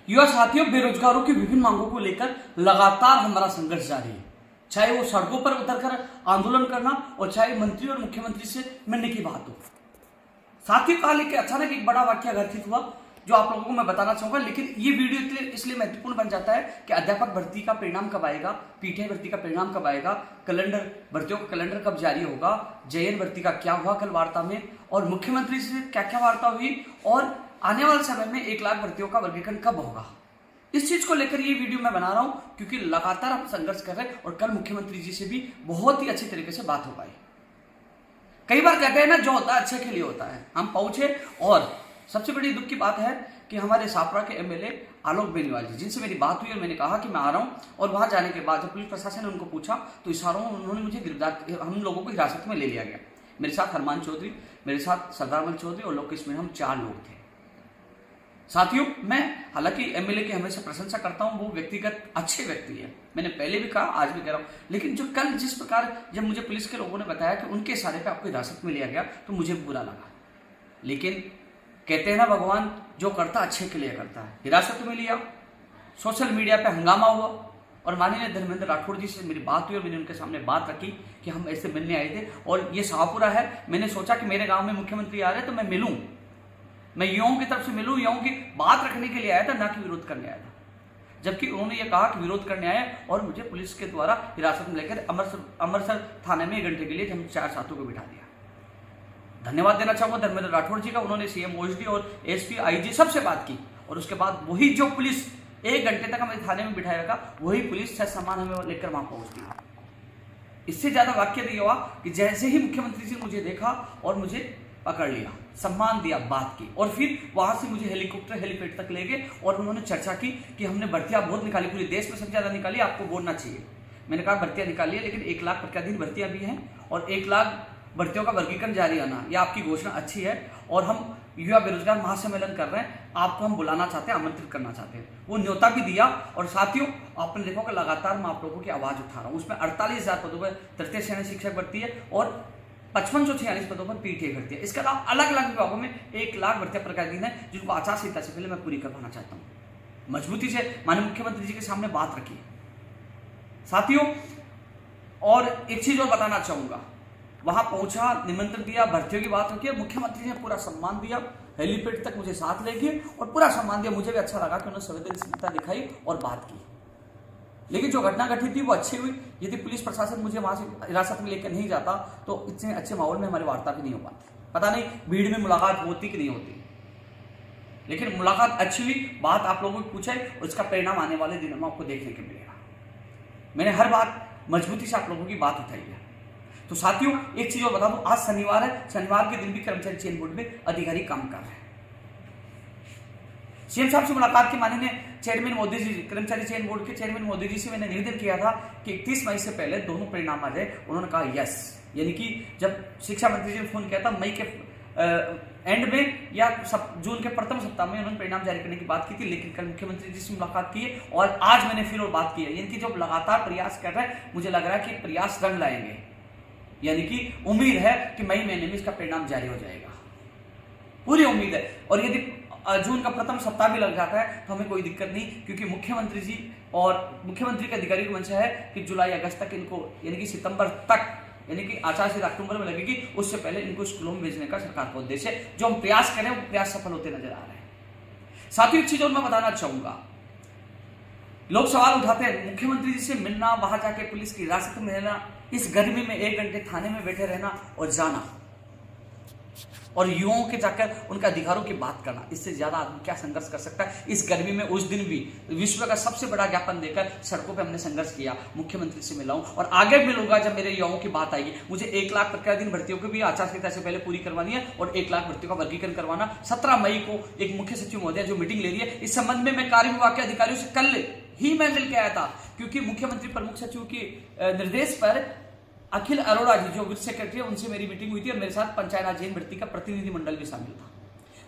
युवा साथियों, बेरोजगारों की विभिन्न मांगों को लेकर लगातार हमारा संघर्ष जारी है, चाहे वो सड़कों पर उतरकर आंदोलन करना और चाहे मंत्री और मुख्यमंत्री से मिलने की बात हो। साथियों, कल एक अचानक एक बड़ा वाक्य घटित हुआ जो आप लोगों को मैं बताना चाहूंगा, लेकिन ये वीडियो इसलिए महत्वपूर्ण बन जाता है कि अध्यापक भर्ती का परिणाम कब आएगा, पीटीआई भर्ती का परिणाम कब आएगा, कैलेंडर भर्तियों का कैलेंडर कब जारी होगा, जेएन भर्ती का क्या हुआ कल वार्ता में, और मुख्यमंत्री से क्या क्या वार्ता हुई, और आने वाले समय में 1 लाख भर्तियों का वर्गीकरण कब होगा। इस चीज को लेकर ये वीडियो मैं बना रहा हूं क्योंकि लगातार हम संघर्ष कर रहे हैं और कल मुख्यमंत्री जी से भी बहुत ही अच्छी तरीके से बात हो पाई। कई बार कहते हैं ना, जो होता है अच्छे के लिए होता है। हम पहुंचे और सबसे बड़ी दुख की बात है कि हमारे सापड़ा के एमएलए आलोक बेनीवाल जी, जिनसे मेरी बात हुई और मैंने कहा कि मैं आ रहा हूं, और वहां जाने के बाद जब पुलिस प्रशासन ने उनको पूछा तो इशारों में उन्होंने मुझे गिरफ्तार, हम लोगों को हिरासत में ले लिया गया। मेरे साथ हरमान चौधरी, मेरे साथ सरदारमल चौधरी और लोकेश मीणा, हम 4 लोग थे। साथियों, मैं हालांकि एमएलए की हमेशा प्रशंसा करता हूं, वो व्यक्तिगत अच्छे व्यक्ति है, मैंने पहले भी कहा, आज भी कह रहा हूं, लेकिन जो कल जिस प्रकार जब मुझे पुलिस के लोगों ने बताया कि उनके इशारे पे आपको हिरासत में लिया गया तो मुझे बुरा लगा। लेकिन कहते हैं ना, भगवान जो करता अच्छे के लिए करता है। हिरासत में लिया, सोशल मीडिया पे हंगामा हुआ और माननीय धर्मेंद्र राठौड़ जी से मेरी बात हुई और मैंने उनके सामने बात रखी कि हम ऐसे मिलने आए थे और ये शाहपुरा है। मैंने सोचा कि मेरे गांव में मुख्यमंत्री आ रहे तो मैं मिलूं, मैं युवाओं की तरफ से मिलूं, युवाओं की बात रखने के लिए आया था, ना कि विरोध करने आया था। जबकि उन्होंने ये कहा कि विरोध करने आए और मुझे पुलिस के द्वारा हिरासत में लेकर अमृतसर थाने में 1 घंटे के लिए हम 4 साथियों को बिठा दिया। धन्यवाद देना चाहूंगा धर्मेंद्र राठौड़ जी का, उन्होंने सीएम ओएसडी और एसपी आईजी सबसे बात की और उसके बाद वही जो पुलिस 1 घंटे तक हमें थाने में बिठाया रखा, वही पुलिस सामान हमें लेकर वहां पहुंच गई। इससे ज्यादा वाक्य नहीं हुआ कि जैसे ही मुख्यमंत्री जी मुझे देखा और मुझे पकड़ लिया, सम्मान दिया, बात की और फिर वहां से मुझे हेलीकॉप्टर हेलीपैड तक ले गए और उन्होंने चर्चा की कि हमने भर्तियां बहुत निकाली, पूरे देश में सबसे ज्यादा निकाली, आपको बोलना चाहिए। मैंने कहा भर्तियां निकाली है, लेकिन 1 लाख प्रतिदिन भर्तियां भी हैं और 1 लाख भर्तियों का वर्गीकरण जारी आना, यह आपकी घोषणा अच्छी है और हम युवा बेरोजगार महासम्मेलन कर रहे हैं, आपको हम बुलाना चाहते हैं, आमंत्रित करना चाहते हैं। वो न्योता भी दिया और साथियों, आपने देखो कि लगातार मैं आप लोगों की आवाज उठा रहा हूं। उसमें 48,000 पदों पर तृतीय श्रेणी शिक्षक भर्ती है और 5546 पदों पर पीटीआई भर्ती है। इसके अलावा अलग अलग विभागों में 1 लाख भर्तियां प्रतिदिन है, जिनको आचार संहिता से पहले मैं पूरी करवाना चाहता हूं। मजबूती से माननीय मुख्यमंत्री जी के सामने बात रखी साथियों। और एक चीज और बताना चाहूंगा, वहां पहुंचा, निमंत्रण दिया, भर्तियों की बात होती, मुख्यमंत्री ने पूरा सम्मान दिया, हेलीपैड तक मुझे साथ ले गए और पूरा सम्मान दिया। मुझे भी अच्छा लगा कि उन्होंने संवेदनशीलता दिखाई और बात की। लेकिन जो घटना घटित थी वो अच्छी हुई। यदि पुलिस प्रशासन मुझे वहां से हिरासत में लेकर नहीं जाता तो इतने अच्छे माहौल में हमारी वार्ता भी नहीं हो पाती। पता नहीं भीड़ में मुलाकात होती कि नहीं होती, लेकिन मुलाकात अच्छी हुई, बात आप लोगों को पूछे और इसका परिणाम आने वाले दिनों में आपको देखने को मिलेगा। मैंने हर बात मजबूती से आप लोगों की बात उठाई है। तो साथियों, एक चीज और बता दूं, आज शनिवार है, शनिवार के दिन भी कर्मचारी चयन बोर्ड में अधिकारी काम कर रहे हैं। सीएम साहब से मुलाकात के माननीय चेयरमैन मोदी जी, कर्मचारी चयन बोर्ड के चेयरमैन मोदी जी से मैंने निवेदन किया था कि 31 मई से पहले दोनों परिणाम आ जाए। उन्होंने कहा यस, यानी कि जब शिक्षा मंत्री जी ने फोन किया था मई के एंड में या जून के प्रथम सप्ताह में उन्होंने परिणाम जारी करने की बात की थी, लेकिन कल मुख्यमंत्री जी से मुलाकात की है और आज मैंने फिर और बात की है। यानी कि जो लगातार प्रयास कर रहे हैं, मुझे लग रहा है कि प्रयास रंग लाएंगे, यानी कि उम्मीद है कि मई महीने में इसका परिणाम जारी हो जाएगा, पूरी उम्मीद है। और यदि जून का प्रथम सप्ताह भी लग जाता है तो हमें कोई दिक्कत नहीं, क्योंकि मुख्यमंत्री जी और मुख्यमंत्री के अधिकारी की मंशा है कि जुलाई अगस्त तक इनको, यानी कि सितंबर तक, यानी कि आचार संहिता अक्टूबर में लगेगी, उससे पहले इनको स्कूलों में भेजने का सरकार का उद्देश्य है। जो हम प्रयास करें वो प्रयास सफल होते नजर आ रहे हैं। साथियों, एक चीज और मैं बताना चाहूंगा, लोग सवाल उठाते हैं मुख्यमंत्री जी से मिलना, वहां जाके पुलिस की हिरासत में रहना, इस गर्मी में 1 घंटे थाने में बैठे रहना और जाना और युवाओं के जाकर उनके अधिकारों की बात करना, इससे ज्यादा आदमी क्या संघर्ष कर सकता है। इस गर्मी में उस दिन भी विश्व का सबसे बड़ा ज्ञापन देकर सड़कों पे हमने संघर्ष किया, मुख्यमंत्री से मिला हूं और आगे मिलूंगा जब मेरे युवाओं की बात आएगी। मुझे 1 लाख प्रतिदिन भर्तियों को भी आचार संहिता से पहले पूरी करवानी है और 1 लाख भर्तियों का वर्गीकरण करवाना। 17 मई को एक मुख्य सचिव महोदय जो मीटिंग ले रही है, इस संबंध में मैं कार्य विभाग के अधिकारियों से कल ही मैं मिल के आया था, क्योंकि मुख्यमंत्री प्रमुख सचिव के निर्देश पर अखिल अरोड़ा जी जो वित्त सेक्रेटरी है, उनसे मेरी मीटिंग हुई थी और मेरे साथ पंचायत राज भर्ती का प्रतिनिधि मंडल भी शामिल था।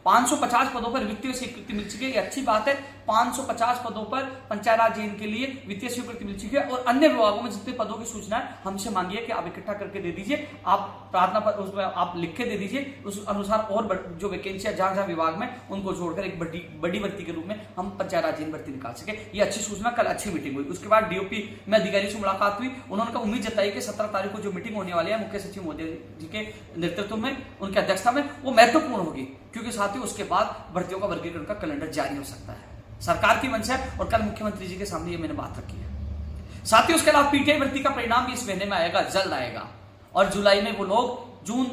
550 पदों पर वित्तीय स्वीकृति मिल चुकी है, ये अच्छी बात है। 550 पदों पर पंचायत राज के लिए वित्तीय स्वीकृति मिल चुकी है और अन्य विभागों में जितने पदों की सूचना है हमसे मांगिए कि आप इकट्ठा करके दे दीजिए, आप प्रार्थना पर उसमें आप लिख के दे दीजिए, उस अनुसार और जो वैकेंसियां जहां जहां विभाग में उनको जोड़कर एक बड़ी भर्ती के रूप में हम पंचायत राज भर्ती निकाल सके। ये अच्छी सूचना, कल अच्छी मीटिंग हुई। उसके बाद डीओपी में अधिकारी से मुलाकात हुई, उन्होंने उम्मीद जताई कि 17 तारीख को जो मीटिंग होने वाली है मुख्य सचिव मोदी जी के नेतृत्व में, उनकी अध्यक्षता में, वो महत्वपूर्ण होगी, क्योंकि साथियों उसके बाद भर्तियों का वर्गीकरण का कैलेंडर जारी हो सकता है। सरकार की मंशा है और कल मुख्यमंत्री जी के सामने ये मैंने बात रखी है। साथियों उसके अलावा पीटीआई भर्ती का परिणाम भी इस महीने में आएगा, जल्द आएगा, और जुलाई में वो लोग जून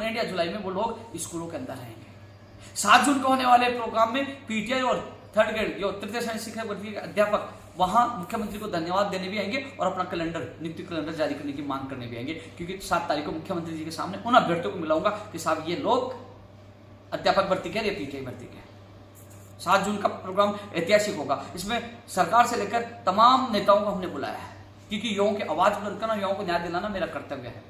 एंड या जुलाई में वो लोग स्कूलों के अंदर रहेंगे। 7 जून को होने वाले प्रोग्राम में पीटीआई और थर्ड ग्रेड जो तृतीय श्रेणी शिक्षक भर्ती के अध्यापक वहां मुख्यमंत्री को धन्यवाद देने भी आएंगे और अपना नियुक्ति कैलेंडर जारी करने की मांग करने भी आएंगे, क्योंकि 7 तारीख को मुख्यमंत्री जी के सामने उन अभ्यर्थियों को मिलाऊंगा कि साहब ये लोग अध्यापक भर्ती के या पीटीआई भर्ती के। 7 जून का प्रोग्राम ऐतिहासिक होगा, इसमें सरकार से लेकर तमाम नेताओं को हमने बुलाया है, क्योंकि युवाओं की आवाज बुलंद करना, युवाओं को न्याय दिलाना मेरा कर्तव्य है।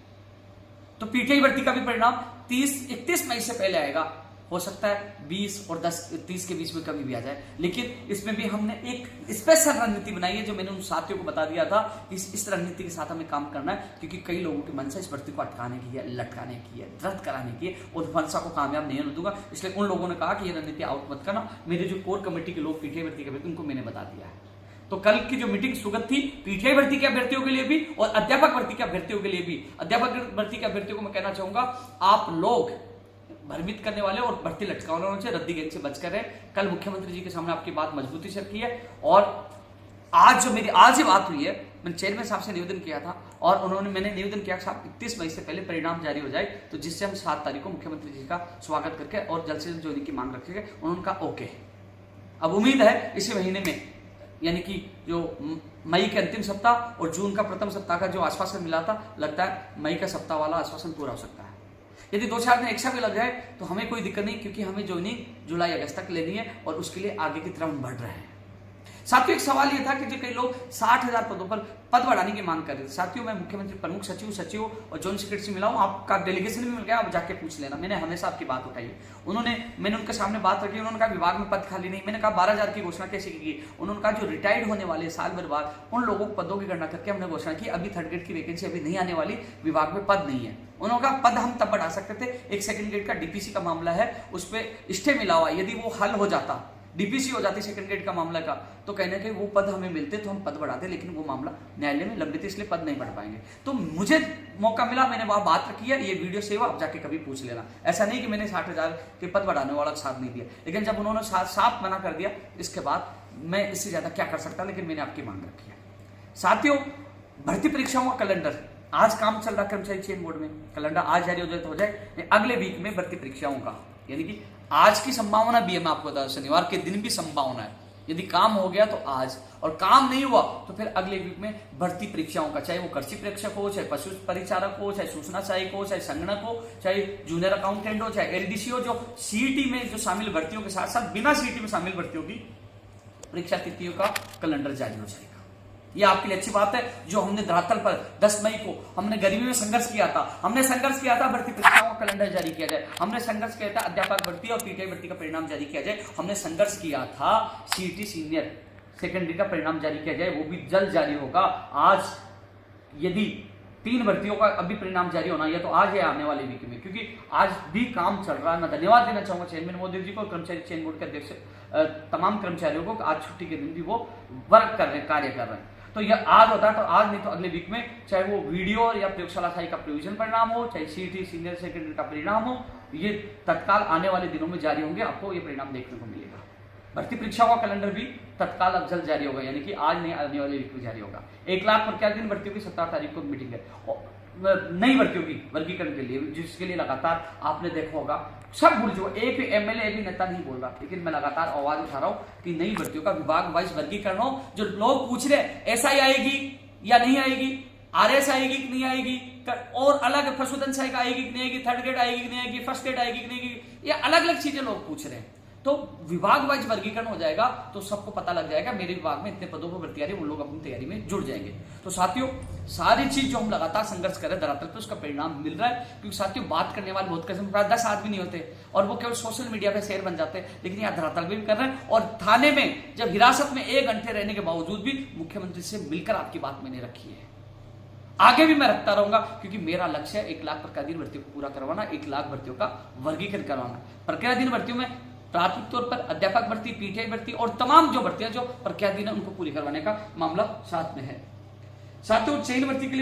तो पीटीआई भर्ती का भी परिणाम 31 मई से पहले आएगा, हो सकता है 20 और 30 के बीच में कभी भी आ जाए, लेकिन इसमें भी हमने एक स्पेशल रणनीति बनाई है, जो मैंने उन साथियों को बता दिया था। इस रणनीति के साथ हमें काम करना है, क्योंकि कई लोगों की मंशा इस भर्ती को अटकाने की है, लटकाने की है, रद्द कराने की है, और मंशा को कामयाब नहीं होने दूंगा। इसलिए उन लोगों ने कहा कि ये रणनीति आउट मत करना। मेरे जो कोर कमेटी के लोग पीटीआई भर्ती के उनको मैंने बता दिया है। तो कल की जो मीटिंग सुगत थी पीटीआई भर्ती के अभ्यर्थियों के लिए भी और अध्यापक भर्ती के अभ्यर्थियों के लिए भी। अध्यापक भर्ती के अभ्यर्थियों को मैं कहना चाहूंगा, आप लोग भ्रमित करने वाले और भर्ती लटकाने वालों से, रद्दी गैंग से बचकर रहे। कल मुख्यमंत्री जी के सामने आपकी बात मजबूती से रखी है, और आज जो मेरी आज ही बात हुई है, मैंने चेयरमैन साहब से निवेदन किया था और मैंने निवेदन किया कि साहब 31 मई से पहले परिणाम जारी हो जाए, तो जिससे हम 7 तारीख को मुख्यमंत्री जी का स्वागत करके और जल्द से जल्द जोड़ने की मांग रखेंगे। उन्होंने कहा ओके। अब उम्मीद है इसी महीने में, यानी कि जो मई के अंतिम सप्ताह और जून का प्रथम सप्ताह का जो आश्वासन मिला था, लगता है मई का सप्ताह वाला आश्वासन पूरा हो सकता है। यदि 2-4 दिन एक्स्ट्रा भी लग जाए तो हमें कोई दिक्कत नहीं, क्योंकि हमें ज्वाइनिंग जुलाई अगस्त तक लेनी है और उसके लिए आगे की तरफ हम बढ़ रहे हैं। साथियों एक सवाल यह था कि जो कई लोग 60,000 पदों पर पद बढ़ाने की मांग कर रहे थे। साथियों मैं मुख्यमंत्री प्रमुख सचिव और जॉइंट सेक्रेटरी से मिला हूं, आपका डेलीगेशन भी मिल गया, आप जाके पूछ लेना। मैंने हमेशा आपकी बात उठाई है। मैंने उनके सामने बात रखी, उन्होंने कहा विभाग में पद खाली नहीं। मैंने कहा 12,000 की घोषणा कैसे की? उन्होंने कहा जो रिटायर्ड होने वाले साल भर बाद उन लोगों को पदों की गणना करके हमने घोषणा की, अभी थर्ड ग्रेड की वैकेंसी अभी नहीं आने वाली, विभाग में पद नहीं है। उन्होंने कहा पद हम तब बढ़ा सकते थे, एक सेकंड ग्रेड का डीपीसी का मामला है, उस पर स्टे मिला हुआ, यदि वो हल हो जाता, डीपीसी हो जाती सेकंड ग्रेड का मामला का, तो कहने के वो पद हमें मिलते तो हम पद बढ़ाते, लेकिन वो मामला न्यायालय में लंबित, इसलिए पद नहीं बढ़ पाएंगे। तो मुझे मौका मिला, मैंने वहां बात रखी है, ये वीडियो सेव आप जाके कभी पूछ लेना। ऐसा नहीं कि मैंने 60,000 के पद बढ़ाने वाला साथ नहीं दिया, लेकिन जब उन्होंने साफ मना कर दिया, इसके बाद मैं इससे ज्यादा क्या कर सकता, लेकिन मैंने आपकी मांग रखी है। साथियों भर्ती परीक्षाओं का कैलेंडर आज काम चल रहा है कर्मचारी चयन बोर्ड में, कैलेंडर आज जारी हो जाए तो हो जाए, अगले वीक में भर्ती परीक्षाओं का, यानी कि आज की संभावना भी है, मैं आपको बता दूं शनिवार के दिन भी संभावना है। यदि काम हो गया तो आज, और काम नहीं हुआ तो फिर अगले वीक में भर्ती परीक्षाओं का, चाहे वो कृषि परीक्षक हो, चाहे पशु परिचारक हो, चाहे सूचना सहायक हो, चाहे संगणक हो, चाहे जूनियर अकाउंटेंट हो, चाहे एलडीसी हो, जो सीईटी में जो शामिल भर्तियों के साथ साथ बिना सीईटी में शामिल भर्तियों की परीक्षा तिथियों का कैलेंडर जारी हो जाएगा। यह आपके लिए अच्छी बात है। जो हमने धरातल पर 10 मई को हमने गर्मी में संघर्ष किया था, भर्ती परीक्षाओं का कैलेंडर जारी किया जाए, हमने संघर्ष किया था अध्यापक भर्ती और पीटीआई भर्ती का परिणाम जारी किया जाए, हमने संघर्ष किया था सीईटी सीनियर सेकेंडरी का परिणाम जारी किया जाए, वो भी जल्द जारी होगा। आज यदि 3 भर्तियों का अभी परिणाम जारी होना है तो आज है आने वाले वीक में, क्योंकि आज भी काम चल रहा है। मैं धन्यवाद देना चाहूंगा चेयरमैन मोदी जी को, कर्मचारी चयन बोर्ड के अध्यक्ष तमाम कर्मचारियों को, आज छुट्टी के दिन भी वो वर्क कर रहे हैं, कार्य कर रहे हैं। तो यह आज होता है तो आज, नहीं तो अगले वीक में, चाहे वो वीडियो या प्रयोगशाला सहायक का प्रोविजन परिणाम हो, चाहे सीईटी सीनियर सेकेंडरी का परिणाम हो, ये तत्काल आने वाले दिनों में जारी होंगे, आपको ये परिणाम देखने को मिलेगा। भर्ती परीक्षाओं का कैलेंडर भी तत्काल अब जल्द जारी होगा, यानी कि आज नहीं आने वाले वीक में जारी होगा। 1 लाख प्रत्याशी भर्तियों की 17 तारीख को मीटिंग है, नई भर्तियों की वर्गीकरण के लिए, जिसके लिए लगातार आपने देखा होगा सब भूल जो एक भी एमएलए भी नेता नहीं बोल रहा, लेकिन मैं लगातार आवाज उठा रहा हूं कि नई भर्तियों का विभाग वाइज वर्गीकरण हो। जो लोग पूछ रहे एसआई आएगी या नहीं आएगी, आरएस आएगी कि नहीं आएगी, और अलग पशुधन सहायक आएगी कि नहीं आएगी, थर्ड ग्रेड आएगी कि नहीं आएगी, फर्स्ट ग्रेड आएगी कि नहीं आएगी, ये अलग अलग चीजें लोग पूछ रहे हैं। तो विभाग वाइज वर्गीकरण हो जाएगा, तो सबको पता लग जाएगा मेरे विभाग में इतने पदों पर भर्ती आ रही है, उन लोग अपनी तैयारी में जुड़ जाएंगे। तो साथियों, सारी चीज जो हम लगातार संघर्ष कर रहे हैं धरातल पे, उसका परिणाम मिल रहा है। क्योंकि साथियों, बात करने वाले बहुत कम, 10 आदमी नहीं होते और वो केवल सोशल मीडिया पे शेयर बन जाते हैं, लेकिन यहाँ धरातल पे भी कर रहे हैं। और थाने में जब हिरासत में 1 घंटे रहने के बावजूद भी मुख्यमंत्री से मिलकर आपकी बात मैंने रखी है, आगे भी मैं रखता रहूंगा, क्योंकि मेरा लक्ष्य है 1 लाख प्रक्रियाधीन भर्तियों को पूरा करवाना, 1 लाख भर्तियों का वर्गीकरण करवाना। प्रक्रियाधीन भर्तियों में प्राथमिक तौर पर अध्यापक भर्ती, पीटीआई भर्ती और तमाम जो भर्तियां जो प्रक्रियाधीन है उनको पूरी करवाने का मामला साथ में है। साथियों, चयन भर्ती के लिए